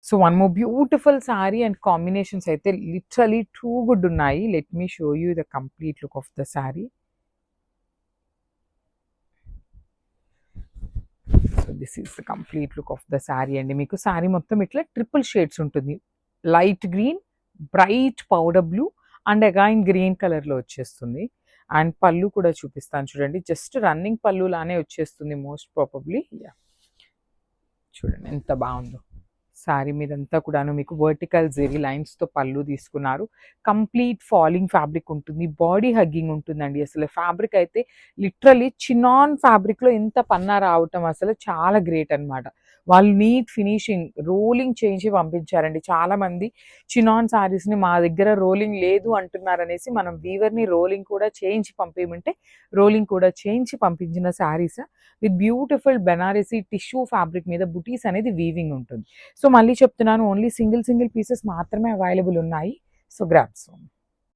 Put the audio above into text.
So one more beautiful sorry and combinations అయితే literally too good ఉన్నాయి. Let me show you the complete look of the sorry. So this is the complete look of the sari అండి. మీకు శారీ మొత్తం ఇట్లా triple shades ఉంటుంది. Light green, bright powder blue and again green కలర్లో వచ్చేస్తుంది. And పళ్ళు కూడా చూపిస్తాను చూడండి. జస్ట్ రన్నింగ్ పళ్ళు లానే వచ్చేస్తుంది మోస్ట్ ప్రాబబ్లీ. చూడండి ఎంత బాగుందో. శారీ మీదంతా కూడాను మీకు వర్టికల్ జెరీ లైన్స్తో పళ్ళు తీసుకున్నారు. కంప్లీట్ ఫాలింగ్ ఫ్యాబ్రిక్ ఉంటుంది, బాడీ హగ్గింగ్ ఉంటుందండి. అసలు ఫ్యాబ్రిక్ అయితే లిటరలీ చినాన్ ఫ్యాబ్రిక్లో ఇంత పన్నా రావటం అసలు చాలా గ్రేట్ అనమాట. వాళ్ళు నీట్ ఫినిషింగ్ రోలింగ్ చేయించి పంపించారండి. చాలామంది చినాన్ శారీస్ని మా దగ్గర రోలింగ్ లేదు అంటున్నారనేసి మనం వీవర్ని రోలింగ్ కూడా చేయించి పంపేయమంటే రోలింగ్ కూడా చేయించి పంపించిన saris with beautiful Banarasi tissue fabric మీద బుటీస్ అనేది వీవింగ్ ఉంటుంది. సో మళ్ళీ చెప్తున్నాను, ఓన్లీ సింగిల్ పీసెస్ మాత్రమే అవైలబుల్ ఉన్నాయి. So grabs.